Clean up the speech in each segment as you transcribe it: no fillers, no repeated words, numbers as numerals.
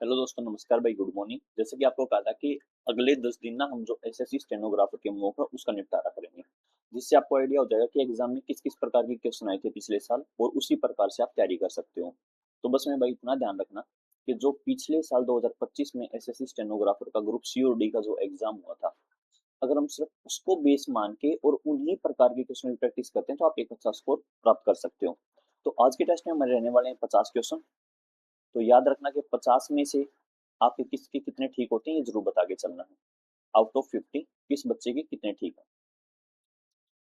Hello दोस्तों, नमस्कार भाई, गुड मॉर्निंग। जैसे कि आपको कहा था कि अगले 10 दिन ना हम जो एसएससी स्टेनोग्राफर के मॉक है उसका निपटारा करेंगे, जिससे आपको आइडिया हो जाएगा कि एग्जाम में किस किस प्रकार के क्वेश्चन आए थे पिछले साल और उसी प्रकार से आप तैयारी कर सकते हो। तो बस मैं भाई इतना ध्यान रखना कि जो पिछले साल 2025 में एसएससी स्टेनोग्राफर का ग्रुप सी और डी का जो एग्जाम हुआ था, अगर हम सिर्फ उसको बेस मान के और उन्हीं प्रकार के क्वेश्चन की प्रैक्टिस करते हैं तो आप एक अच्छा स्कोर प्राप्त कर सकते हो। तो आज के टेस्ट में हमारे रहने वाले हैं 50 क्वेश्चन। तो याद रखना कि 50 में से आपके किसके कितने ठीक होते हैं ये जरूर बता के चलना है। आउट ऑफ 50 किस बच्चे के कितने ठीक है।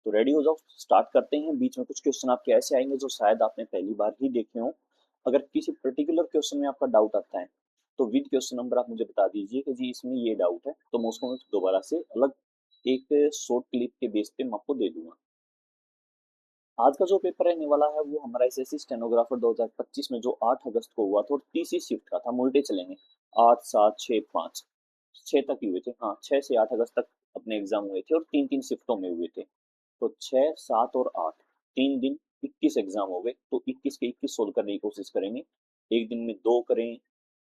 तो रेडी हो जाओ, स्टार्ट करते हैं। बीच में कुछ क्वेश्चन आपके ऐसे आएंगे जो शायद आपने पहली बार ही देखे हो। अगर किसी पर्टिकुलर क्वेश्चन में आपका डाउट आता है तो विद क्वेश्चन नंबर आप मुझे बता दीजिए कि जी इसमें ये डाउट है, तो मैं उसको दोबारा से अलग एक शॉर्ट क्लिप के बेस पे मैं आपको दे दूंगा। आज का जो पेपर रहने वाला है वो हमारा एसएससी स्टेनोग्राफर 2025 में जो 8 अगस्त को हुआ था और तीसरी शिफ्ट का था। हम उल्टे चलेंगे, 8 7 6 5 6 तक ही हुए थे। हाँ, 6 से 8 अगस्त तक अपने एग्जाम हुए थे और तीन तीन शिफ्टों में हुए थे। तो 6 7 और 8 तीन दिन 21 एग्जाम हो गए। तो 21 के 21 सोल्व करने की कोशिश करेंगे। एक दिन में दो करें,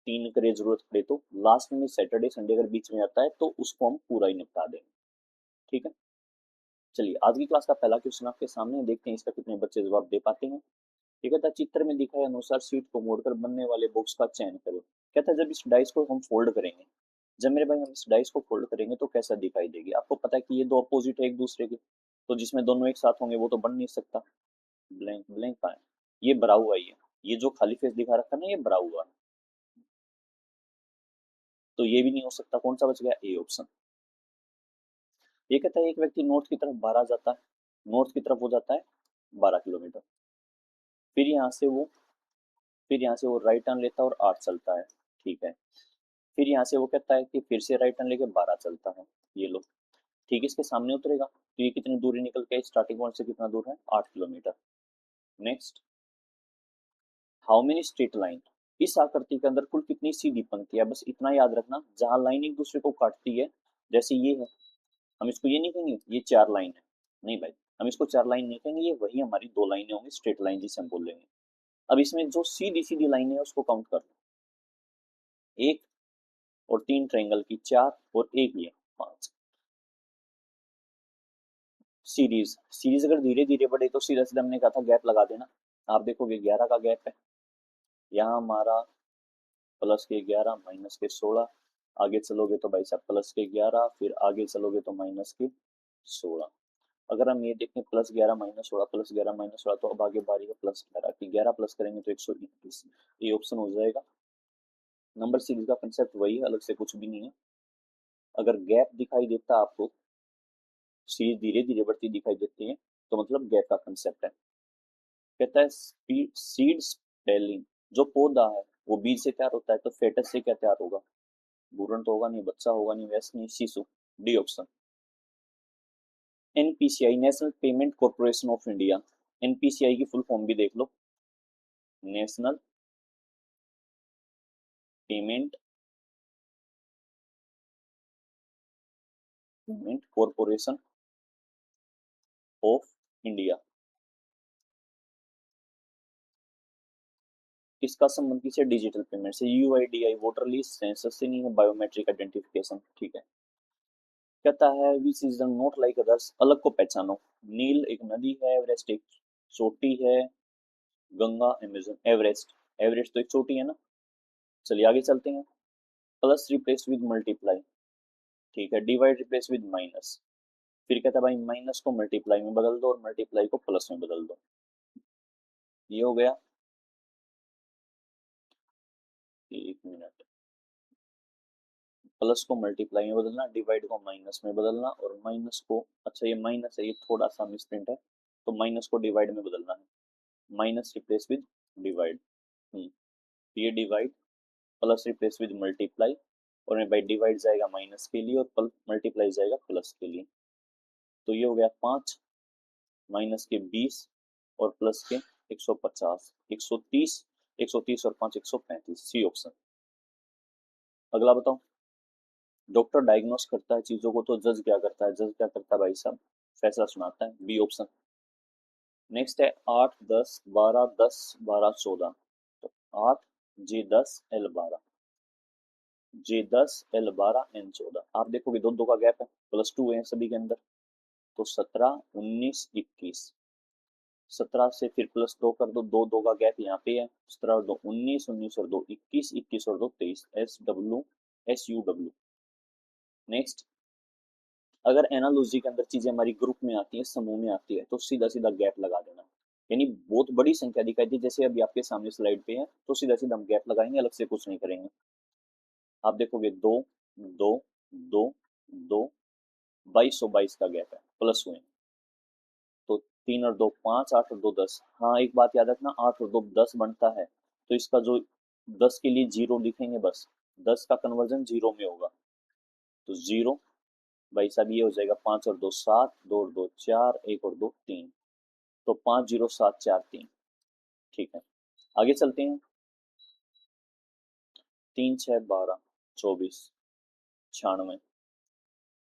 तीन करें, जरूरत पड़े तो लास्ट में सैटरडे संडे अगर बीच में आता है तो उसको हम पूरा ही निपटा देंगे। ठीक है, चलिए आज की क्लास का पहला क्वेश्चन आपके सामने है। देखते हैं इसका कितने बच्चे जवाब दे पाते हैं। ये कहता है चित्र में दिखाए अनुसार सीट को मोड़कर बनने वाले बॉक्स का चयन करें। कहता है जब इस डाइस को हम फोल्ड करेंगे, जब मेरे भाई हम इस डाइस को फोल्ड करेंगे तो कैसा दिखाई देगी। आपको पता है कि ये दो अपोजिट है एक दूसरे के, तो जिसमें दोनों एक साथ होंगे वो तो बन नहीं सकता। ब्लैंक ब्लैंक का है, ये भरा हुआ ही है। ये जो खाली फेस दिखा रखा है ना, ये भरा हुआ है, तो ये भी नहीं हो सकता। कौन सा बच गया, ए ऑप्शन। ये कहता है एक व्यक्ति नॉर्थ की तरफ 12 जाता है, नॉर्थ की तरफ हो जाता है 12 किलोमीटर। फिर यहाँ से वो फिर यहाँ से वो राइट टर्न लेता है और 8 चलता है। ठीक है, फिर यहाँ से वो कहता है कि फिर से राइट टर्न लेके 12 चलता है। ये लो, ठीक है, इसके सामने उतरेगा तो ये कितनी दूरी निकल के स्टार्टिंग पॉइंट से कितना दूर है, 8 kilometre. Next, how many straight line, इस आकृति के अंदर कुल कितनी सीधी पंक्ति है। बस इतना याद रखना, जहां लाइन एक दूसरे को काटती है, जैसे ये है, हम इसको ये नहीं कहेंगे ये चार लाइन है, नहीं भाई, हम इसको चार लाइन नहीं कहेंगे, ये वही हमारी दो लाइनें होंगी, स्ट्रेट लाइन जिसे हम बोलेंगे। अब इसमें जो सीधी सीधी लाइन है उसको काउंट कर लो, एक और तीन ट्रायंगल की चार और एक ये पांच। सीरीज सीरीज अगर धीरे धीरे बढ़े तो सीधा सीधा हमने कहा था गैप लगा देना। आप देखोगे 11 का गैप है, यहाँ हमारा प्लस के 11 माइनस के 16। आगे चलोगे तो भाई साहब प्लस के 11, फिर आगे चलोगे तो माइनस के 16। अगर हम ये देखें +11 -16 +11 -16, तो अब आगे बारी है +11 की। 11 प्लस करेंगे तो 121, ये ऑप्शन हो जाएगा। नंबर सीरीज का कंसेप्ट वही है, अलग से कुछ भी नहीं है। अगर गैप दिखाई देता है आपको, सीरीज धीरे धीरे बढ़ती दिखाई देती है, तो मतलब गैप का कंसेप्ट है। कहता है सीड स्पेलिंग, जो पौधा है वो बीज से तैयार होता है, तो फेटस से क्या तैयार होगा, भ्रूण तो होगा नहीं, बच्चा होगा नहीं, वैसे नहीं, शिशु। D option. NPCI, national payment corporation of India, NPCI की फुल फॉर्म भी देख लो, national payment payment corporation of India. इसका संबंध किसे, डिजिटल पेमेंट से। यूआईडीआई वोटर लिस्ट, सेंसस से नहीं है, बायोमेट्रिक आइडेंटिफिकेशन। ठीक है, कहता है which is the not like others, अलग को पहचानो। नील एक नदी है, एवरेस्ट एक चोटी है, गंगा अमेजन, एवरेस्ट, एवरेस्ट तो एक चोटी है ना। चलिए आगे चलते हैं। प्लस रिप्लेस विद मल्टीप्लाई, ठीक है, डिवाइड रिप्लेस विद माइनस। फिर कहता है भाई माइनस को मल्टीप्लाई में बदल दो और मल्टीप्लाई को प्लस में बदल दो। ये हो गया, एक मिनट, प्लस को मल्टीप्लाई में बदलना, डिवाइड को माइनस में बदलना और माइनस को, अच्छा ये माइनस है, ये थोड़ा सा मिसप्रिंट है, तो माइनस को डिवाइड में बदलना है। माइनस रिप्लेस विद डिवाइड, ये divide, plus replace with multiply, और भाई डिवाइड जाएगा माइनस के लिए और मल्टीप्लाई जाएगा प्लस के लिए। तो ये हो गया 5, माइनस के 20 और प्लस के 150, 130, 130 और 5 135, सी ऑप्शन। अगला बताओ। डॉक्टर डायग्नोस करता है चीजों को, तो जज क्या करता है, जज क्या करता है भाई साहब, फैसला सुनाता है, बी ऑप्शन। नेक्स्ट है 8 10 12 10 12 14, तो 8 G 10 L 12, J10 L12 N14। आप देखोगे दो दो का गैप है, +2 है सभी के अंदर, तो 17 19 21। 17 से फिर +2 कर दो, दो दो का गैप यहाँ पे है, 17 और 2 19, 19 और 2 21, 21 और 2 23। SU W। नेक्स्ट, अगर एनालॉजी के अंदर चीजें हमारी ग्रुप में आती है, समूह में आती है, तो सीधा सीधा गैप लगा देना। यानी बहुत बड़ी संख्या दिखाई दी, जैसे अभी आपके सामने स्लाइड पे है, तो सीधा सीधा हम गैप लगाएंगे, अलग से कुछ नहीं करेंगे। आप देखोगे 2 2 2 2, 2222 का गैप है, प्लस हुए, तो 3 और 2 5, 8 और 2 10। हाँ एक बात याद रखना, 8 और 2 10 बनता है, तो इसका जो 10 के लिए जीरो लिखेंगे, बस 10 का कन्वर्जन जीरो में होगा, तो जीरो। भाई साहब ये हो जाएगा 5 और 2 7, 2 और 2 4, 1 और 2 3, तो 50743। ठीक है, आगे चलते हैं। 3 6 12 24 96।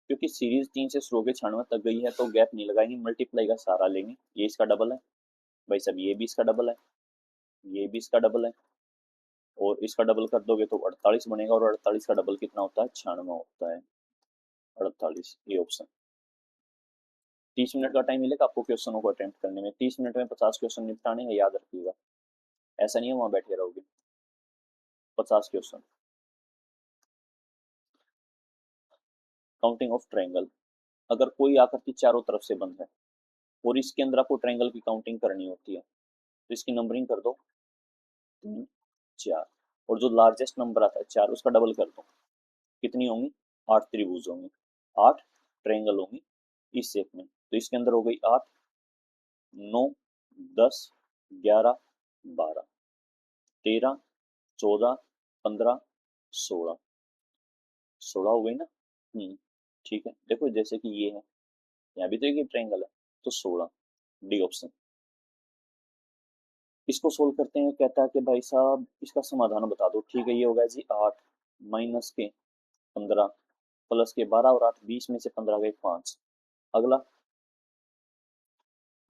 क्योंकि सीरीज 3 से शुरू होकर 96 तक गई है, तो गैप नहीं लगाएंगे, मल्टीप्लाई का सहारा लेंगे। ये इसका डबल है, भाई साहब ये भी इसका डबल है, ये भी इसका डबल है, और इसका डबल कर दोगे तो 48 बनेगा, और 48 का डबल कितना होता है, 96 होता है। 48 ये ऑप्शन। 30 मिनट का टाइम मिलेगा आपको क्वेश्चनों को अटेम्प्ट करने में, 30 मिनट में 50 क्वेश्चन निपटाने हैं, याद रखिएगा, ऐसा नहीं है वहां बैठे रहोगे। 50 क्वेश्चन। Counting of triangle. अगर कोई आकृति चारों तरफ से बंद है और इसके अंदर आपको ट्रायंगल की काउंटिंग करनी होती है, तो इसकी नंबरिंग कर दो 3 4, और जो लार्जेस्ट नंबर आता है 4, उसका डबल कर दो, कितनी होंगी, 8 त्रिभुज होंगे, 8 ट्रायंगल होंगी इस शेप में। तो इसके अंदर हो गई 8 9 10 11 12 13 14 15 16। 16 हो गई ना। ठीक है, देखो जैसे कि ये है, यहाँ भी तो एक ट्रायंगल है, तो 16, डी ऑप्शन। इसको सोल्व करते हैं, कहता है कि भाई साहब इसका समाधान बता दो। ठीक है, ये होगा जी 8 माइनस के 15 प्लस के 12, और 8 20 में से 15 गए 5। अगला,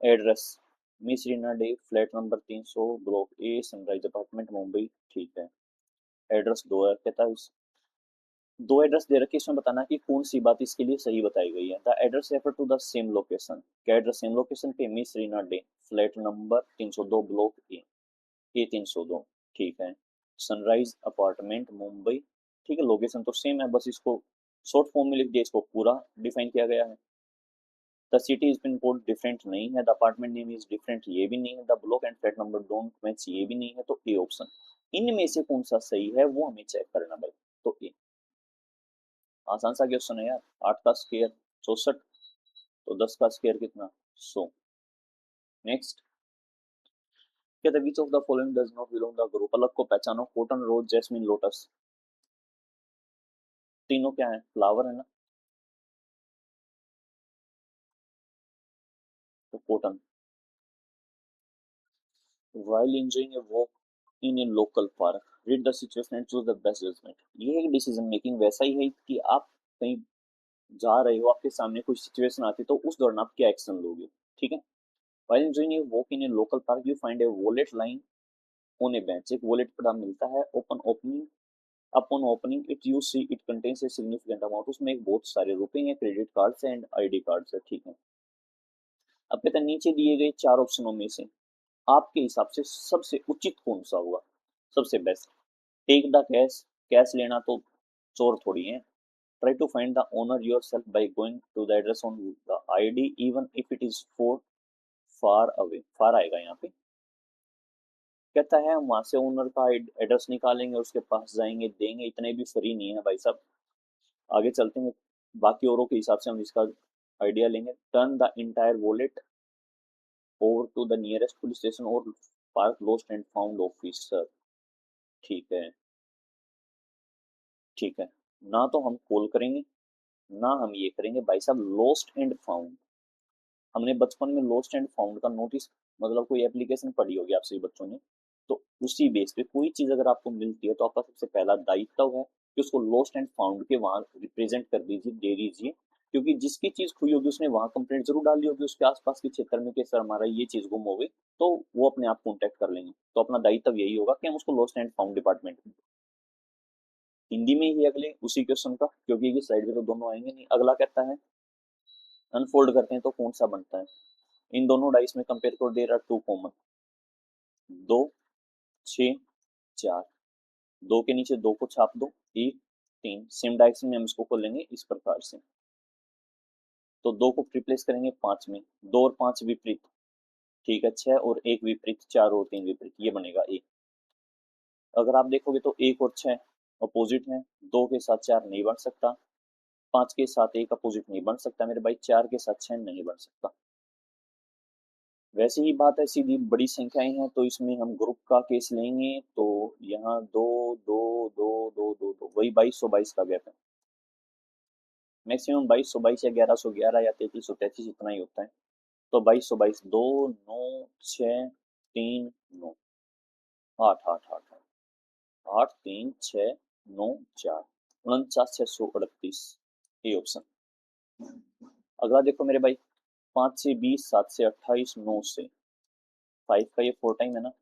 address miss Reena De, flat number 300, block ए, सनराइज अपार्टमेंट, मुंबई। ठीक है, एड्रेस दो है, कहता है दो एड्रेस दे रखे, इसमें बताना कि कौन सी बात इसके लिए सही बताई गई है। The address refer to the same location. क्या एड्रेस सेम लोकेशन पे, miss Reena De, flat number 302, block A 302। ठीक है, सनराइज अपार्टमेंट, मुंबई। ठीक है, लोकेशन तो सेम है, बस इसको शॉर्ट फॉर्म में लिख दिया, इसको पूरा डिफाइन किया गया है। The city is pin code different नहीं है, the apartment name is different ये भी नहीं है, the block and flat number don't match ये भी नहीं है, तो ए ऑप्शन। इनमें से कौन सा सही है वो हमें चेक करना भाई, तो ए। आसान सा क्वेश्चन है यार, 8 का स्क्वायर 64, तो 10 का स्क्वायर कितना, 100। नेक्स्ट, कहते हैं which of the following does not belong the group. अलग को पहचानो, कॉटन, रोज, जैस्मिन, लोटस। तीनों क्या है, फ्लावर है ना, तो cotton. while enjoying a walk in a local park, read the situation and choose the best judgment। ये एक डिसीजन मेकिंग वैसा ही है कि आप कहीं जा रहे हो, आपके सामने कोई सिचुएशन आती है, तो उस दौरान आप क्या एक्शन लोगे। ठीक है, while enjoying a walk in a local park you find a wallet lying on a bench। एक वॉलेट पड़ा मिलता है, upon opening it you see it contains a significant amount। उसमें एक बहुत सारे रुपए हैं, credit cards and ID cards है। ठीक है, अब कहते हैं नीचे दिए गए चार ऑप्शनों में से आपके हिसाब से सबसे उचित कौन सा होगा, सबसे best. Take the cash, cash लेना तो चोर थोड़ी है। Try to find the owner yourself by going to the address on the ID even if it is for far away. Far आएगा यहाँ पे, कहता है हम वहां से ओनर का एड्रेस निकालेंगे, उसके पास जाएंगे, देंगे, इतने भी फ्री नहीं है भाई साहब। आगे चलते हैं, बाकी औरों के हिसाब से हम इसका आइडिया लेंगे। Turn the entire wallet over to the nearest police station और park lost and found officer. ठीक है, ठीक है, ना तो हम कॉल करेंगे ना हम ये करेंगे भाई साहब, लॉस्ट एंड फाउंड। हमने बचपन में लॉस्ट एंड फाउंड का नोटिस, मतलब कोई एप्लीकेशन पढ़ी होगी आपसे बच्चों ने, तो उसी बेस पे कोई चीज अगर आपको मिलती है, तो आपका सबसे पहला दायित्व है कि उसको लॉस्ट एंड फाउंड के वहां रिप्रेजेंट कर दीजिए, दे दीजिए। क्योंकि जिसकी चीज खोई होगी उसने वहां कंप्लेंट जरूर डाली होगी उसके आसपास के क्षेत्र में कि सर हमारा ये चीज गुम हो गई, तो वो अपने आप कॉन्टेक्ट कर लेंगे। तो अपना दायित्व यही होगा कि हम उसको लॉस्ट एंड फाउंड डिपार्टमेंट में। हिंदी में ही अगले उसी क्वेश्चन का, क्योंकि ये साइड पे तो दोनों आएंगे नहीं। अगला कहता है अनफोल्ड करते हैं तो कौन सा बनता है। इन दोनों डाइस में कंपेयर करो, देयर आर टू कॉमन, 2, 6, 4। दो के नीचे दो को छाप दो, 1, 3। सेम डायरेक्शन में हम इसको खोलेंगे इस प्रकार से। तो दो को रिप्लेस करेंगे 5 में, 2 और 5 विपरीत, ठीक है, 6 और 1 विपरीत, 4 और 3 विपरीत, ये बनेगा 1। अगर आप देखोगे तो 1 और 6 अपोजिट है, 2 के साथ 4 नहीं बन सकता, 5 के साथ 1 अपोजिट नहीं बन सकता मेरे भाई, 4 के साथ 6 नहीं बन सकता। वैसे ही बात है, सीधी बड़ी संख्याएं हैं तो इसमें हम ग्रुप का केस लेंगे, तो यहाँ 2, 2, 2, 2, 2, 2, वही 2222 का गैप है। मैक्सिमम 2222 या 1111 या 3333 इतना ही होता है। तो 2222, 2, 9, 6, 3, 9, 8, 8, 8, 8, 3, 6, 9, 4, 49,638, ये ऑप्शन। अगला देखो मेरे भाई, 5 से 20, 7 से 28, 9 से 5 का ये 4 टाइम है ना,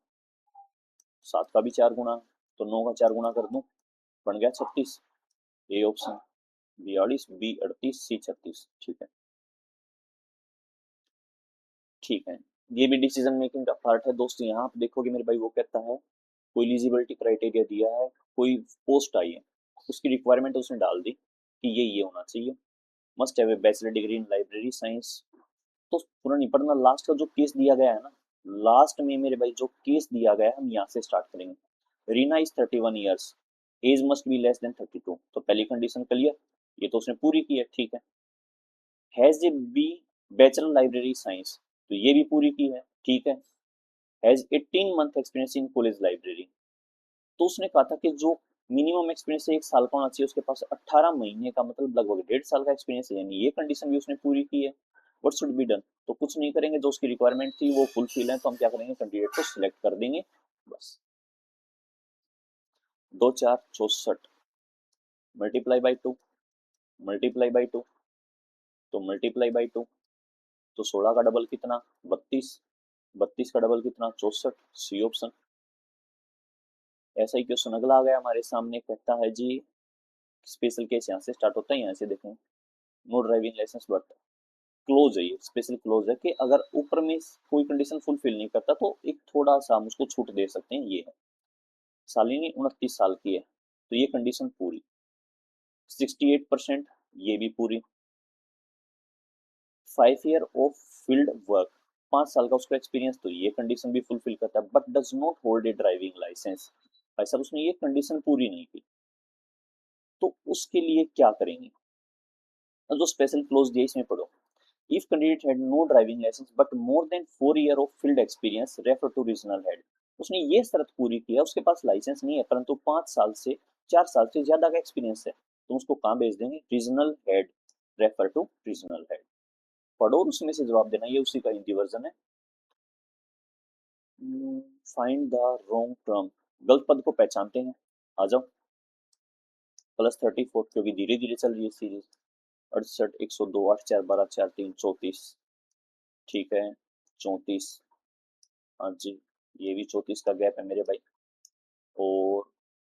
7 का भी 4 गुना, तो 9 का 4 गुना कर दूं, बन गया 36, ए ऑप्शन। 42, बी 38, सी 36, ठीक है। ठीक है, ये भी डिसीजन मेकिंग का पार्ट है दोस्तों। यहाँ आप देखोगे मेरे भाई, वो कहता है कोई एलिजिबिलिटी क्राइटेरिया दिया है, कोई पोस्ट आई है, उसकी रिक्वायरमेंट उसने डाल दी कि ये होना चाहिए, must have a bachelor degree in library science. तो पूरा नहीं पढ़ना, लास्ट का जो केस दिया गया है ना, लास्ट में मेरे भाई जो केस दिया गया है, हम यहाँ से स्टार्ट करेंगे। Reena is 31 years, age must be less than 32, तो पहली कंडीशन क्लियर, ये तो उसने पूरी की है, ठीक है। Has a B bachelor library science, तो ये भी पूरी की है, ठीक है। Has 18 month experience in college library, तो उसने कहा था कि जो मिनिमम एक्सपीरियंस है 1 साल का होना चाहिए, उसके पास 18 महीने का मतलब लगभग 1.5 साल का एक्सपीरियंस है, यानी ये कंडीशन भी उसने पूरी की है। व्हाट शुड बी डन, तो कुछ नहीं करेंगे, जो उसकी रिक्वायरमेंट थी वो फुलफिल है, तो हम क्या करेंगे, कैंडिडेट को सिलेक्ट कर देंगे बस। 2, 4, 64 मल्टीप्लाई बाई 2, मल्टीप्लाई बाई 2, तो मल्टीप्लाई बाई 2, तो 16 का डबल कितना, 32, 32 का डबल कितना, 64, सी ऑप्शन। ऐसा ही क्वेश्चन अगला आ गया हमारे सामने, कहता है जी स्पेशल केस यहाँ से स्टार्ट होता है, यहाँ से देखें, no driving license but close है, ये स्पेशल क्लोज है कि अगर ऊपर में कोई कंडीशन फुलफिल नहीं करता तो एक थोड़ा सा हम उसको छूट दे सकते हैं, ये है। शालिनी 29 साल की है, तो ये कंडीशन पूरी। 68%, ये भी पूरी। 5 ईयर ऑफ फील्ड वर्क, 5 साल का उसका एक्सपीरियंस, तो ये कंडीशन भी फुलफिल करता है, but does not hold a driving license, भाई साहब उसने ये कंडीशन पूरी नहीं की, तो उसके लिए क्या करेंगे। अब जो स्पेशल क्लोज दिया इसमें पढ़ो, if candidate had no driving license but more than 4 year of field experience refer to regional head, उसने ये शर्त पूरी की है, उसके पास लाइसेंस नहीं है परंतु 5 साल से 4 साल से ज्यादा का एक्सपीरियंस है, तो उसको कहाँ भेज देंगे, regional head, refer to regional head. पढ़ो और उसमें से जवाब देना, ये उसी का हिंदी वर्जन है। फाइंड द रॉन्ग टर्म, गलत पद को पहचानते हैं, आ जाओ। +34, क्योंकि धीरे धीरे चल रही है सीरीज। 68, 102, 8, 4, 12, 4, 3, 34, ठीक है, 34, हाँ जी, ये भी 34 का गैप है मेरे भाई। और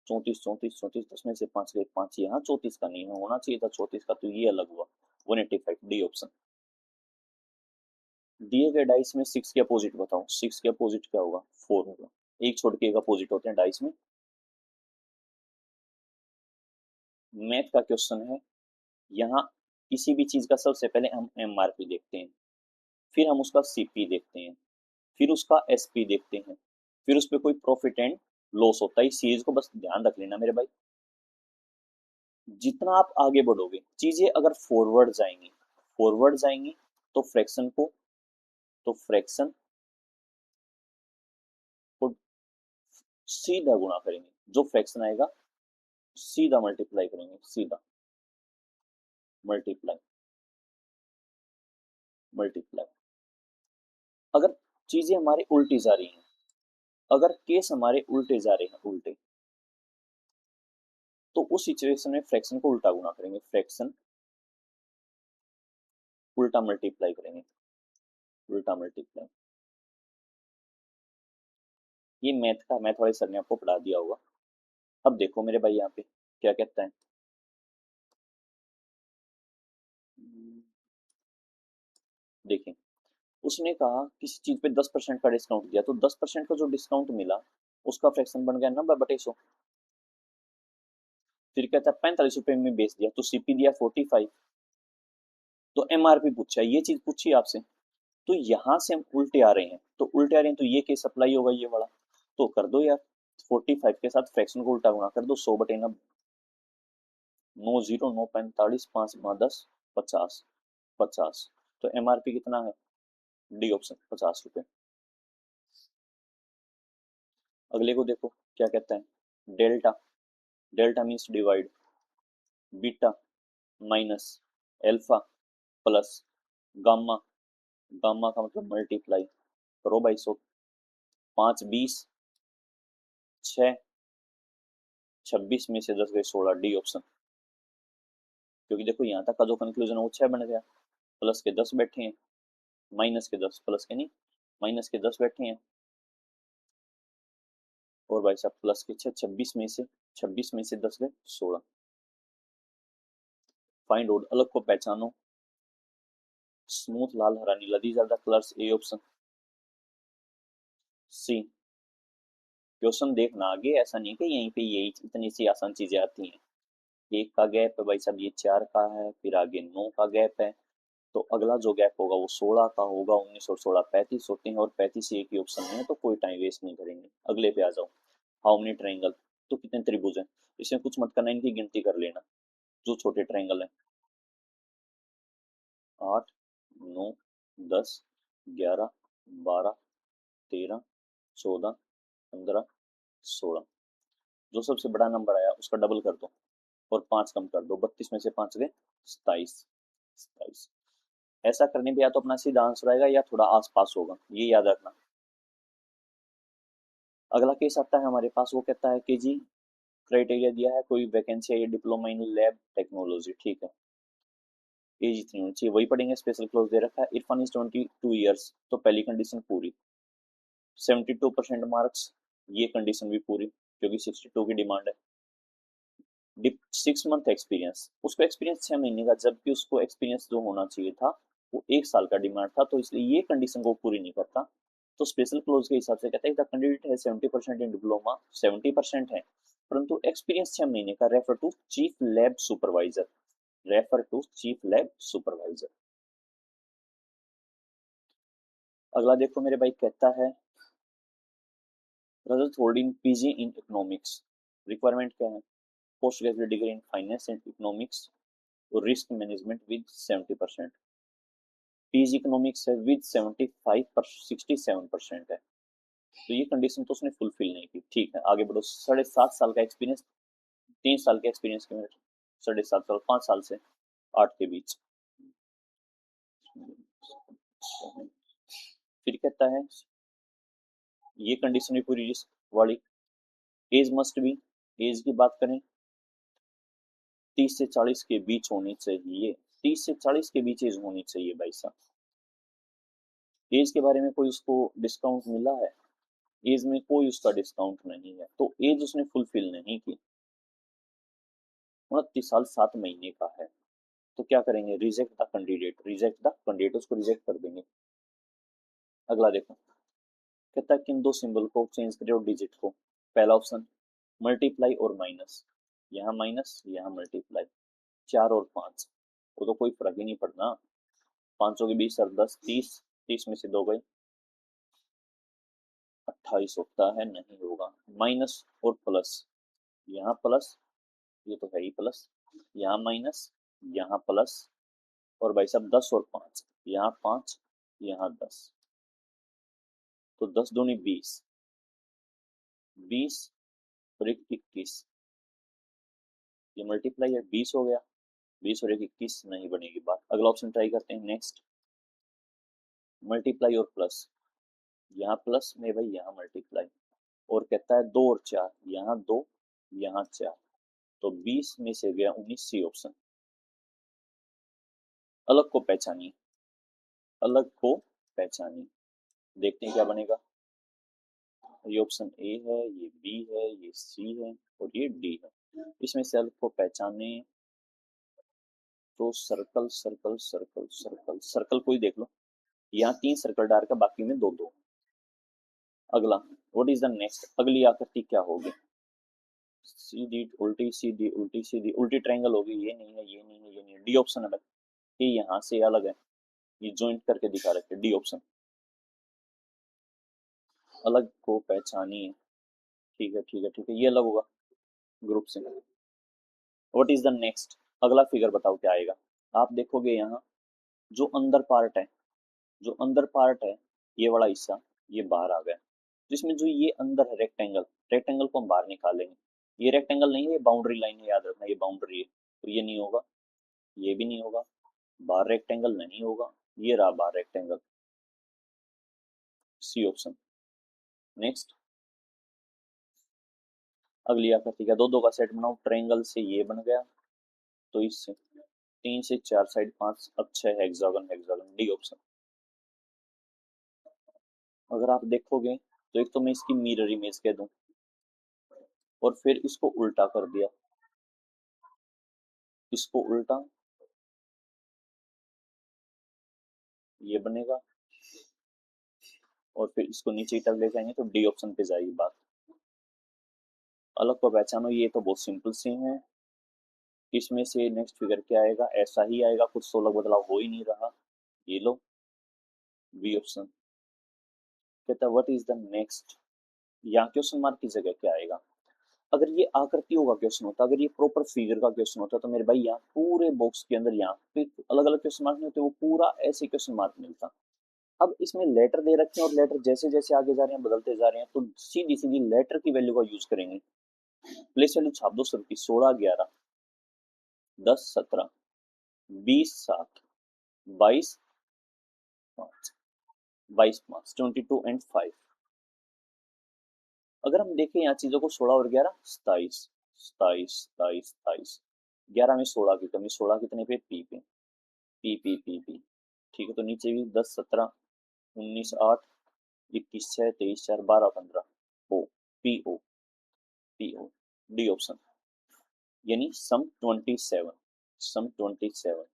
34, 34, 34, 10 में से 5 गए, 5 यहाँ 34 का नहीं है, होना चाहिए था 34 का, तो ये अलग हुआ। 185, डी ऑप्शन। दिए गए डाइस में 6 के अपोजिट बताओ, 6 के अपोजिट क्या होगा, 4 होगा। एक छोड़ के एक अपोजिट होते हैं डाइस में। मैथ का क्वेश्चन है, यहाँ किसी भी चीज का सबसे पहले हम एमआरपी देखते हैं, फिर हम उसका सीपी देखते हैं, फिर उसका एसपी देखते हैं, फिर उस पर कोई प्रॉफिट एंड लॉस होता है। इस चीज को बस ध्यान रख लेना मेरे भाई। जितना आप आगे बढ़ोगे, चीजें अगर फॉरवर्ड जाएंगी तो फ्रैक्शन को, तो फ्रैक्शन को सीधा गुणा करेंगे, जो फ्रैक्शन आएगा सीधा मल्टीप्लाई करेंगे, सीधा मल्टीप्लाई, मल्टीप्लाई। अगर चीजें हमारी उल्टी जा रही हैं, अगर केस हमारे उल्टे जा रहे हैं, उल्टे, तो उस सिचुएशन में फ्रैक्शन को उल्टा गुणा करेंगे, फ्रैक्शन उल्टा मल्टीप्लाई करेंगे, उल्टा मल्टीप्लाई। ये मैथ का, मैथ वाले सर ने आपको पढ़ा दिया होगा। अब देखो मेरे भाई यहाँ पे क्या कहता है? देखिए, उसने कहा किसी चीज पे 10% का डिस्काउंट दिया, तो 10% का जो डिस्काउंट मिला उसका फ्रैक्शन बन गया 90/100। फिर कहता है 45 रुपए में बेच दिया, तो सीपी दिया 45, तो एमआरपी पूछा, ये चीज पूछी आपसे। तो यहाँ से हम उल्टे आ रहे हैं, तो उल्टे आ रहे हैं तो ये केस अप्लाई होगा ये वाला। तो कर दो यार, 45 के साथ फ्रैक्शन को उल्टा गुणा कर दो, 100/90। 9 0 9 45 5 10 50, 50। तो एमआरपी कितना है? डी ऑप्शन, 50 रुपए। अगले को देखो क्या कहता है। Delta, delta means divide, beta minus alpha plus gamma, gamma का मतलब मल्टीप्लाई करो बाई 100। 5 20, 6 26 में से 10 गए 16, डी ऑप्शन। क्योंकि देखो यहाँ तक का जो कंक्लूजन है वो 6 बन गया, प्लस के 10 बैठे हैं, माइनस के 10, प्लस के नहीं, माइनस के 10 बैठे हैं, और भाई साहब प्लस के 6, 26 में से 10 गए 16। फाइंड आउट, अलग को पहचानो, स्मूथ लाल हरा नीला, these are the colours, A option. C, question देखना आगे, ऐसा नहीं कि यहीं पे यही इतनी सी आसान चीजें आती हैं। एक का गैप है भाई साहब, ये 4 का है, फिर आगे 9 का गैप है, तो अगला जो गैप होगा वो 16 का होगा। 19 और 16 35 होते हैं, और 35 एक ही ऑप्शन में है, तो कोई टाइम वेस्ट नहीं करेंगे, अगले पे आ जाओ। हाउ मेनी ट्राइंगल, तो कितने त्रिभुज हैं? इसमें कुछ मत करना, इनकी गिनती कर लेना जो छोटे ट्राइंगल हैं। 8 9 10 11 12 13 14 15 16। जो सबसे बड़ा नंबर आया उसका डबल कर दो और 5 कम कर दो, 32 में से 5 गए 27, 27। ऐसा करने पे या तो अपना सीधा आंसर आएगा या थोड़ा आस पास होगा, ये याद रखना। अगला केस आता है हमारे पास, वो कहता है कि जी क्राइटेरिया दिया है, कोई वैकेंसी है, ये डिप्लोमा इन लैब टेक्नोलॉजी, ठीक है, एज इतनी होनी चाहिए, वही पढ़ेंगे। स्पेशल क्लोज दे रखा है, इरफान इज 22 ईयर्स, तो पहली कंडीशन पूरी। 72% मार्क्स, ये कंडीशन भी पूरी क्योंकि 62 की डिमांड है। 6 मंथ एक्सपीरियंस, उसको एक्सपीरियंस 6 महीने का, जबकि उसको एक्सपीरियंस जो होना चाहिए था वो 1 साल का डिमांड था, तो इसलिए ये कंडीशन को पूरी नहीं करता। तो स्पेशल क्लोज के हिसाब से कहता है द कैंडिडेट है 70% इन डिप्लोमा, 70% है, परंतु एक्सपीरियंस 6 महीने का, refer to chief lab supervisor, refer to chief lab supervisor. अगला देखो मेरे भाई, कहता है Rajat holding PG in economics, requirement क्या है? Post graduate degree in finance and economics और risk management with 70%। PG economics है विद 67% है, तो ये कंडीशन तो उसने फुलफिल नहीं की। ठीक है, आगे बढ़ो। 7.5 साल का एक्सपीरियंस, 3 साल के एक्सपीरियंस के मेरे, 7.5 साल, 5 साल से 8 के बीच। फिर कहता है ये कंडीशन भी पूरी रिस्क वाली। एज मस्ट बी, एज की बात करें 30 से 40 के बीच होनी चाहिए, 30 से 40 के बीच एज होनी चाहिए भाई साहब। एज के बारे में कोई उसको डिस्काउंट मिला है? एज में कोई उसका डिस्काउंट नहीं है, तो एज उसने फुलफिल नहीं की। 29 साल 7 महीने का है, तो क्या करेंगे? Reject the candidate, reject the candidate, उसको रिजेक्ट कर देंगे। अगला देखो, कहता है किन दो सिंबल को चेंज करें और डिजिट को। पहला ऑप्शन मल्टीप्लाई और माइनस, यहाँ माइनस यहाँ मल्टीप्लाई, 4 और 5, वो तो कोई फर्क ही नहीं पड़ना। 500 के 20 और 10 30, 30 में से 2 गए 28 होता है, नहीं होगा। माइनस और प्लस, यहाँ प्लस, ये तो है ही प्लस, यहाँ माइनस यहाँ प्लस, और भाई साहब 10 और 5, यहाँ 5 यहाँ 10, तो 10 दूनी 20, 20 और 1 21, ये मल्टीप्लाई है 20 हो गया, 20 और 1 21, नहीं बनेगी बात। अगला ऑप्शन ट्राई करते हैं, नेक्स्ट। मल्टीप्लाई और प्लस, यहाँ प्लस में भाई यहाँ मल्टीप्लाई, और कहता है 2 और 4, यहाँ 2 यहाँ 4, तो 20 में से गया 19, सी ऑप्शन। अलग को पहचानिए, अलग को पहचानिए, देखते हैं क्या बनेगा। ये ऑप्शन ए है, ये बी है, ये सी है और ये डी है। इसमें सेल्फ को पहचाने तो circle circle circle circle circle कोई देख लो, यहाँ 3 सर्कल डाल कर बाकी में 2 2। अगला, व्हाट इज द नेक्स्ट, अगली आकृति क्या होगी? सीधी उल्टी सीधी उल्टी सीधी उल्टी ट्रायंगल होगी, ये नहीं है, ये नहीं है, ये नहीं है। डी ऑप्शन है भाई, ये यहाँ से अलग है, ये ज्वाइंट करके दिखा रखे, डी ऑप्शन। अलग को पहचानिए, ठीक है ठीक है ठीक है, ये अलग होगा ग्रुप से। व्हाट इज द नेक्स्ट, अगला फिगर बताओ क्या आएगा? आप देखोगे यहाँ जो अंदर पार्ट है, जो अंदर पार्ट है, ये वाला हिस्सा ये बाहर आ गया, जिसमें जो ये अंदर है रेक्टेंगल, रेक्टेंगल को हम बाहर निकालेंगे। ये रेक्टेंगल नहीं है, ये बाउंड्री लाइन है, याद रखना ये बाउंड्री है, तो ये नहीं होगा, ये भी नहीं होगा, बाहर रेक्टेंगल नहीं होगा, ये रहा बाहर रेक्टेंगल, सी ऑप्शन। नेक्स्ट, अगली आकृति का दो दो का सेट बनाओ, ट्रायंगल से ये बन गया, तो इससे 3 से 4 साइड 5, अब 6 हेक्सागन, हेक्सागन डी ऑप्शन। अगर आप देखोगे तो एक तो मैं इसकी मिरर इमेज कह दूं और फिर इसको उल्टा कर दिया, इसको उल्टा, ये बनेगा, और फिर इसको नीचे की तरफ ले जाएंगे तो डी ऑप्शन पे जाएगी बात। अलग को पहचानो, ये तो बहुत सिंपल सी है। इसमें से नेक्स्ट फिगर क्या आएगा? ऐसा ही आएगा, कुछ तो अलग बदलाव हो ही नहीं रहा, ये लो बी ऑप्शन। कहता व्हाट इज द नेक्स्ट, यहाँ क्वेश्चन मार्क की जगह क्या आएगा? अगर ये आकृतियों का क्वेश्चन होता, अगर ये प्रॉपर फिगर का क्वेश्चन होता, तो मेरे भाई यहाँ पूरे बॉक्स के अंदर यहाँ पे अलग अलग क्वेश्चन मार्क नहीं होते, वो पूरा ऐसे क्वेश्चन मार्क मिलता। अब इसमें लेटर दे रखे हैं और लेटर जैसे जैसे आगे जा रहे हैं बदलते जा रहे हैं, तो सीधी सीधी लेटर की वैल्यू का यूज करेंगे। प्लेस वैल्यू छाप दो सबकी, 16 11 10 17 20 7 22 5 22 5 22 एंड 5। अगर हम देखें यहाँ चीजों को, 16 और 11 27 27 27 27, 11 में 16 की कमी, 16 कितने पे? पी पे, पी पी पी पी, ठीक है। तो नीचे भी 10 17 19 8 21 6 23 4 12 15 O, P O, P O, D option, यानी सम 27, सम 27।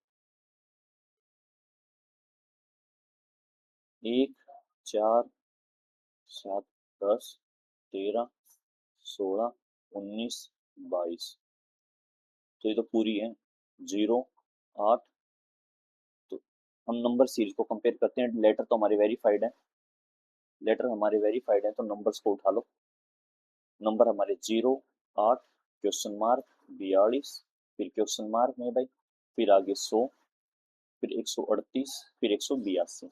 1 4 7 10 13 16 19 22, तो ये तो पूरी है। 0 8, तो हम नंबर सीरीज को कंपेयर करते हैं, लेटर तो हमारे वेरीफाइड है, लेटर हमारे वेरीफाइड है, तो नंबर्स को उठा लो। नंबर हमारे 0 8 क्वेश्चन मार्क 42, फिर क्वेश्चन मार्क में भाई, फिर आगे 100, फिर 138, फिर 182।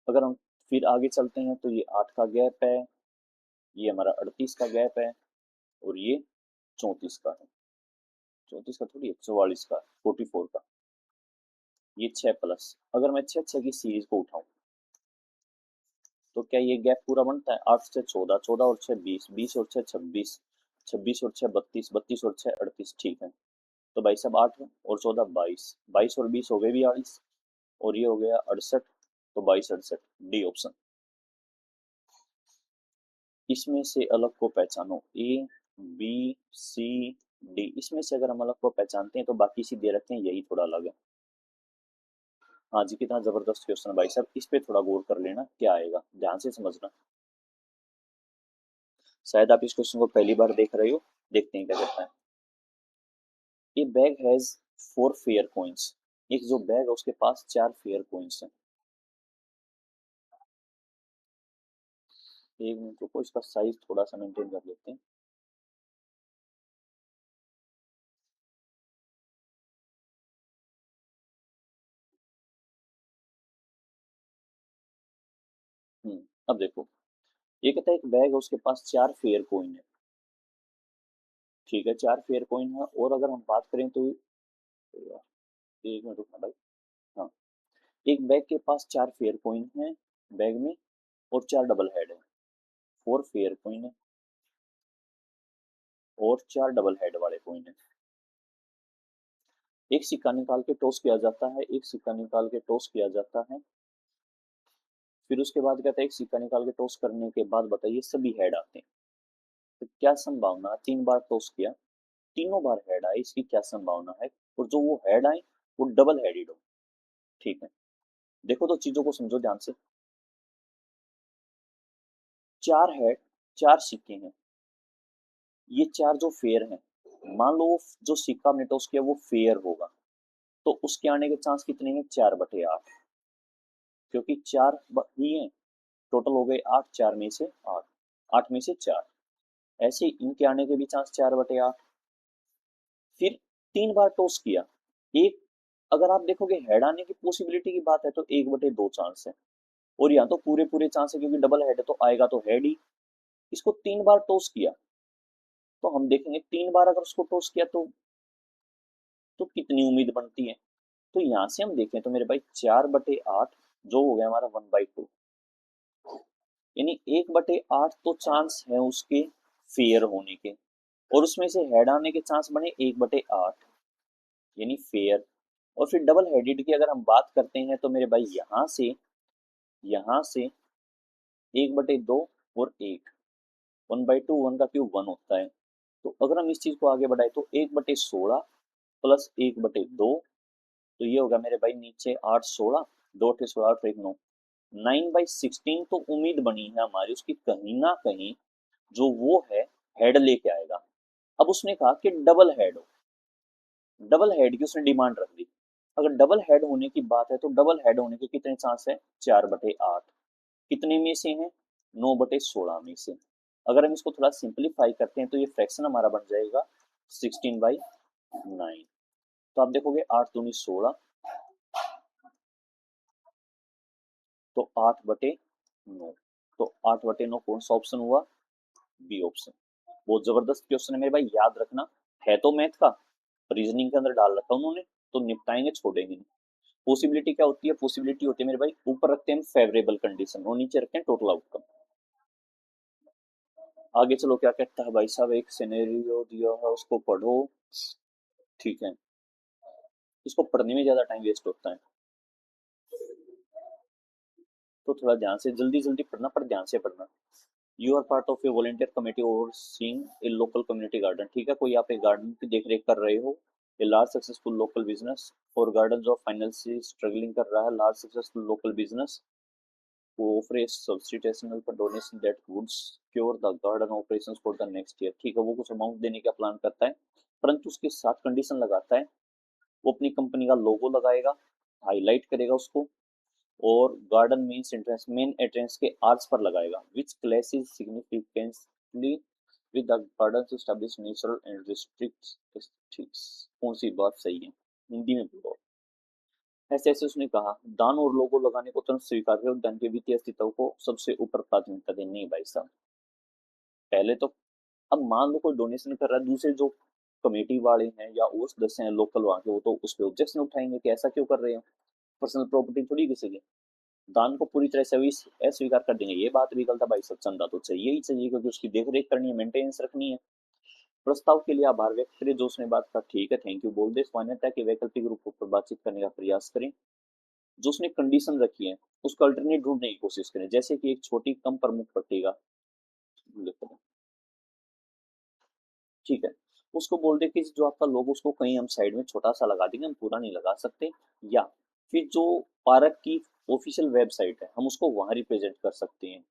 अगर हम फिर आगे चलते हैं तो ये 8 का गैप है, ये हमारा 38 का गैप है, और ये 34 का है, 34 का थोड़ी है, 44 का, 44 का, ये 6 प्लस। अगर मैं 6 6 की सीरीज को उठाऊं तो क्या ये गैप पूरा बनता है? 8 से 14, 14 और 6 20, 20 और 6 26, 26 और 6 32, 32 और 6 38, ठीक है। तो भाई साहब 8 और 14 22, 22 और 20 हो गए 42, और ये हो गया 68, तो 22 68, डी ऑप्शन। इसमें से अलग को पहचानो, ए बी सी डी, इसमें से अगर हम अलग को पहचानते हैं तो बाकी सी दे रखते हैं, यही थोड़ा अलग है। हाँ जी, कितना जबरदस्त क्वेश्चन है भाई साहब, इस पे थोड़ा गौर कर लेना, क्या आएगा ध्यान से समझना। शायद आप इस क्वेश्चन को पहली बार देख रहे हो, देखते हैं क्या करता है। ये बैग हैज 4 फेयर कॉइंस, एक जो बैग है उसके पास 4 फेयर कॉइंस हैं। एक मिनट रुको, इसका साइज थोड़ा सा मेंटेन कर लेते हैं। अब देखो, ये कहता है एक बैग है उसके पास 4 फेयर कॉइन है, ठीक है, 4 फेयर कॉइन है, और अगर हम बात करें तो एक मिनट रुकना भाई। हाँ, एक बैग के पास 4 फेयर कॉइन है बैग में, और 4 डबल हेड है, 4 फेयर कॉइन है और 4 डबल हेड वाले कॉइन है। एक सिक्का निकाल के टॉस किया जाता है, एक सिक्का निकाल के टॉस किया जाता है, फिर उसके बाद कहता है एक सिक्का निकाल के टॉस करने के बाद बताइए सभी हेड आते हैं, तो क्या संभावना, 3 बार टॉस किया, तीनों बार हेड आए, इसकी क्या संभावना है, और जो वो हेड आए वो डबल हेडेड हो। ठीक है, देखो तो चीजों को समझो ध्यान से। 4 हेड, 4 सिक्के हैं, ये 4 जो फेयर हैं, मान लो जो सिक्का हमने टॉस किया वो फेयर होगा, तो उसके आने के चांस कितने हैं, 4/8, क्योंकि 4 ही हैं, टोटल हो गए 8, 4 में से 8, 8 में से 4, ऐसे ही इनके आने के भी चांस 4/8। फिर 3 बार टॉस किया, एक, अगर आप देखोगे हेड आने की पॉसिबिलिटी की बात है तो 1/2 चांस है, और यहाँ तो पूरे पूरे चांस है क्योंकि डबल हेड है तो आएगा तो हेड ही। इसको 3 बार टॉस किया, तो हम देखेंगे 3 बार अगर उसको टॉस किया तो कितनी उम्मीद बनती है। तो यहाँ से हम देखें तो मेरे भाई 4/8 जो हो गया हमारा 1/2, यानी 1/8 तो चांस है उसके फेयर होने के, और उसमें से हेड आने के चांस बने 1/8, यानी फेयर। और फिर डबल हेडेड की अगर हम बात करते हैं तो मेरे भाई यहाँ से 1/2 और 1, 1/2, 1 का क्यूब 1 होता है। तो अगर हम इस चीज को आगे बढ़ाए तो 1/16 प्लस 1/2, तो ये होगा मेरे भाई नीचे 8, 16, 2 8 16, 8 1 9, 9/16 तो उम्मीद बनी है हमारी उसकी कहीं ना कहीं जो वो है हेड लेके आएगा। अब उसने कहा कि डबल हेड हो, डबल हेड की उसने डिमांड रख दी। अगर डबल हेड होने की बात है तो डबल हेड होने के कितने चांस है, 4/8, कितने में से हैं, 9/16 में से। अगर हम इसको थोड़ा सिंपलीफाई करते हैं तो ये फ्रैक्शन हमारा बन जाएगा 16/9। तो आप देखोगे 8 दूनी 16, तो 8/9, तो 8/9 कौन सा ऑप्शन हुआ, बी ऑप्शन। बहुत जबरदस्त क्वेश्चन है मेरे भाई, याद रखना, है तो मैथ का, रीजनिंग के अंदर डाल रखा उन्होंने, तो निपटाएंगे छोड़ेंगे नहीं। पॉसिबिलिटी क्या होती है, पॉसिबिलिटी होती है मेरे भाई, ऊपर रखते हैं हम फेवरेबल कंडीशन और नीचे रखते हैं टोटल आउटकम। आगे चलो क्या कहता है भाई साहब, एक सिनेरियो दिया है उसको पढ़ो। ठीक है, इसको पढ़ने में ज्यादा टाइम वेस्ट होता है, तो थोड़ा ध्यान से, जल्दी जल्दी पढ़ना पर ध्यान से पढ़ना। You are part of a volunteer committee overseeing a local community garden. ठीक है, कोई आप एक गार्डन की देख रेख कर रहे हो, a large successful local business और गार्डन ऑफ फाइनेंशियली स्ट्रगलिंग कर रहा है, large successful local business who offer a substitutional for donation that would secure the garden operations for the next year। ठीक है, वो कुछ अमाउंट देने का प्लान करता है, परंतु उसके साथ कंडीशन लगाता है, वो अपनी कंपनी का लोगो लगाएगा, हाईलाइट करेगा उसको, और garden means entrance, main entrance के आर्च पर लगाएगा, which clashes significantly with the garden to establish natural and restricts. कौन सी बात सही है, हिंदी में बोलो। ऐसे ऐसे उसने कहा, दान और लोगो लगाने को तुरंत स्वीकार करें और धन के वित्तीय अस्तित्व को सबसे ऊपर प्राथमिकता दें। नहीं भाई साहब, पहले तो, अब मान लो कोई डोनेशन कर रहा है, दूसरे जो कमेटी वाले हैं या और सदस्य हैं लोकल वहां के, वो तो उस पर ऑब्जेक्शन उठाएंगे कि ऐसा क्यों कर रहे हो, पर्सनल प्रॉपर्टी थोड़ी किसी की। दान को पूरी तरह से अस्वीकार कर देंगे, ये बात भी गलत है भाई साहब, चंदा तो चाहिए ही चाहिए क्योंकि उसकी देख रेख करनी है, मेंटेनेंस रखनी है। प्रस्ताव के लिए आभार व्यक्त करें, जो उसने बात कहा ठीक है थैंक यू बोल दे, मान्यता के वैकल्पिक रूप पर बातचीत करने का प्रयास करें, जो उसने कंडीशन रखी है उसका अल्टरनेट ढूंढने की कोशिश करें, जैसे कि एक छोटी कम प्रमुख पट्टी का, ठीक है, उसको बोल दे कि जो आपका लोगो उसको कहीं हम साइड में छोटा सा लगा देंगे, हम पूरा नहीं लगा सकते, या फिर जो पार्क की ऑफिशियल वेबसाइट है हम उसको वहां रिप्रेजेंट कर सकते हैं।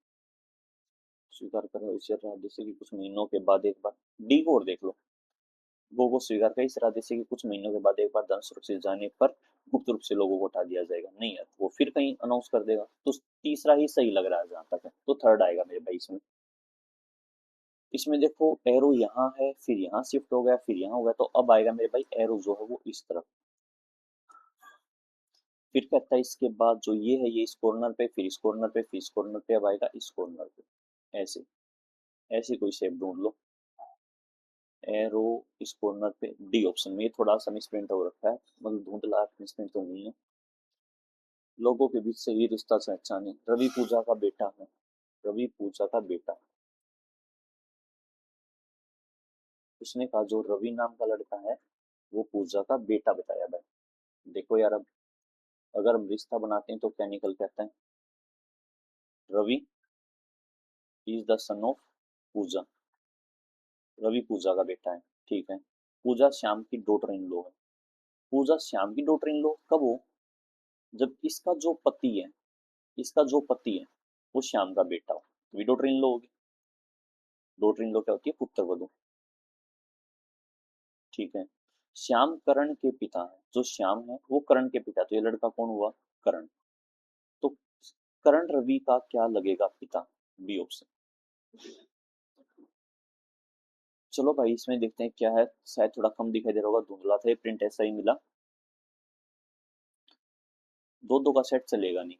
स्वीकार करो इस इरादे से कि कुछ महीनों के बाद एक बार, डी को और देख लो, वो स्वीकार कर इस इरादे से कि कुछ महीनों के बाद एक बार धन सुरक्षित जाने पर मुक्त रूप से लोगों को हटा दिया जाएगा। नहीं यार, वो फिर कहीं अनाउंस कर देगा, तो तीसरा ही सही लग रहा है जहां तक है, तो थर्ड आएगा मेरे भाई इसमें। इसमें देखो एरो यहाँ है, फिर यहाँ शिफ्ट हो गया, फिर यहाँ हो गया, तो अब आएगा मेरे भाई एरो जो है वो इस तरफ। फिर कहता है इसके बाद जो ये है ये इस कॉर्नर पे, फिर इस कॉर्नर पे, फिर इस कॉर्नर पे, अब आएगा इस कॉर्नर पे, ऐसे, ऐसी कोई शेप ढूंढ लो, एरो इस कॉर्नर पे, डी ऑप्शन में। ये थोड़ा सा मिसप्रिंट हो रखा है, मतलब धुंधला मिसप्रिंट तो नहीं है। लोगों के बीच से ये रिश्ता पहचाने, रवि पूजा का बेटा है, रवि पूजा का बेटा। उसने कहा जो रवि नाम का लड़का है वो पूजा का बेटा बताया भाई। देखो यार, अब अगर हम रिश्ता बनाते हैं तो क्या निकल के आता है, Ravi is the son of Pooja. Ravi Pooja का बेटा है, ठीक है। पूजा श्याम की डॉटर इन लॉ है। पूजा श्याम की डॉटर इन लॉ कब हो? जब इसका जो पति है, इसका जो पति है वो श्याम का बेटा हो, तभी डॉटर इन लॉ होगी। डॉटर इन लॉ क्या होती है? पुत्र वधू, ठीक है। श्याम करण के पिता है, जो श्याम है वो करण के पिता, तो ये लड़का कौन हुआ? करण। तो करण रवि का क्या लगेगा? पिता। B option. चलो भाई इसमें देखते हैं क्या है, शायद थोड़ा कम दिखाई दे रहा होगा, धुंधला था, प्रिंट ऐसा ही मिला। दो दो का सेट चलेगा नहीं।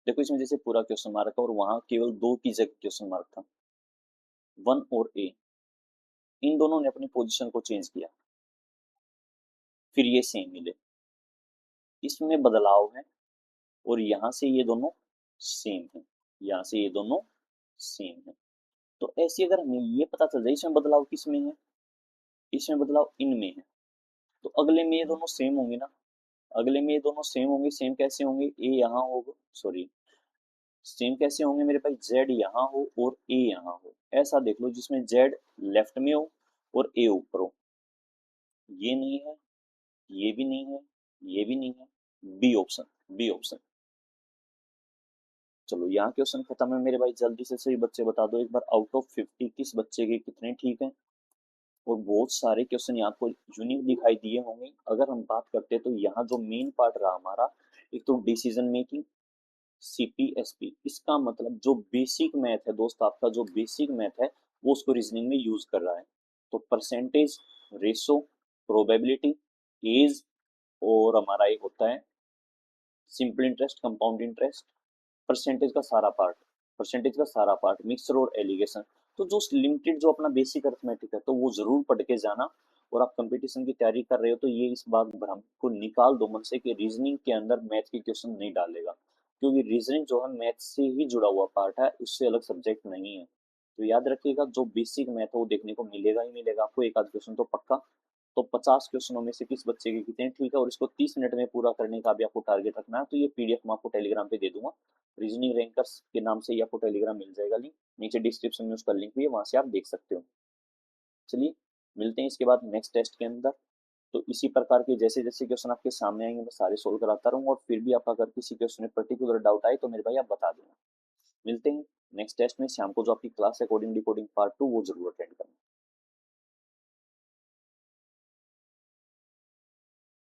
देखो इसमें जैसे पूरा क्वेश्चन मार्क है और वहां केवल दो की जगह क्वेश्चन मार्क था, वन और ए। इन दोनों ने अपनी पोजीशन को चेंज किया, फिर ये सेम मिले। इसमें बदलाव है और यहाँ से ये दोनों सेम है, यहाँ से ये दोनों सेम है। तो ऐसे अगर हमें ये पता चल जाए इसमें बदलाव किस में है, इसमें बदलाव इनमें है, तो अगले में ये दोनों सेम होंगे ना। अगले में ये दोनों सेम होंगे, सेम कैसे होंगे? ए यहाँ होगा, सॉरी, सेम कैसे होंगे मेरे भाई? जेड यहाँ हो और ए यहाँ हो। ऐसा देख लो जिसमें जेड लेफ्ट में हो और ए ऊपर हो। ये नहीं है, ये भी नहीं है, ये भी नहीं है। B option, B option. चलो यहाँ क्वेश्चन खत्म है मेरे भाई, जल्दी से सही बच्चे बता दो एक बार, आउट ऑफ 50 किस बच्चे के कितने ठीक है? और बहुत सारे क्वेश्चन यहाँ आपको यूनिक दिखाई दिए होंगे। अगर हम बात करते हैं तो यहाँ जो मेन पार्ट रहा हमारा, एक तो डिसीजन मेकिंग, सीपीएसपी, इसका मतलब जो बेसिक मैथ है दोस्त, आपका जो बेसिक मैथ है वो उसको रीजनिंग में यूज कर रहा है। तो परसेंटेज, रेशो, प्रोबेबिलिटी, एज, और हमारा एक होता है simple interest, compound interest, percentage का सारा पार्ट, परसेंटेज का सारा पार्ट, मिक्सर और एलिगेशन। तो जो लिमिटेड जो अपना बेसिक अर्थमेटिक है तो वो जरूर पढ़ के जाना। और आप कंपटीशन की तैयारी कर रहे हो तो ये इस बात भ्रम को निकाल दो मन से कि रीजनिंग के अंदर मैथ के क्वेश्चन नहीं डालेगा, क्योंकि रीजनिंग जो है मैथ से ही जुड़ा हुआ पार्ट है, उससे अलग सब्जेक्ट नहीं है। तो याद रखिएगा जो बेसिक मैथ है वो देखने को मिलेगा ही मिलेगा आपको, एक आध क्वेश्चन तो पक्का। तो 50 क्वेश्चनों में से किस बच्चे के कितने ठीक है, और इसको 30 मिनट में पूरा करने का भी आपको टारगेट रखना है। तो ये पीडीएफ मैं आपको टेलीग्राम पे दे दूंगा, रीजनिंग रैंकर्स के नाम से ही आपको टेलीग्राम मिल जाएगा लिंक, नीचे डिस्क्रिप्शन में उसका लिंक भी है, वहां से आप देख सकते हो। चलिए मिलते हैं इसके बाद नेक्स्ट टेस्ट के अंदर। तो इसी प्रकार के जैसे जैसे क्वेश्चन आपके सामने आएंगे मैं सारे सोल्व कराता रहूंगा, और फिर भी आपका अगर किसी क्वेश्चन में पर्टिकुलर डाउट आए तो मेरे भाई आप बता देना। मिलते हैं नेक्स्ट टेस्ट में, शाम को जो आपकी क्लास है कोडिंग डिकोडिंग पार्ट 2 वो जरूर अटेंड करना।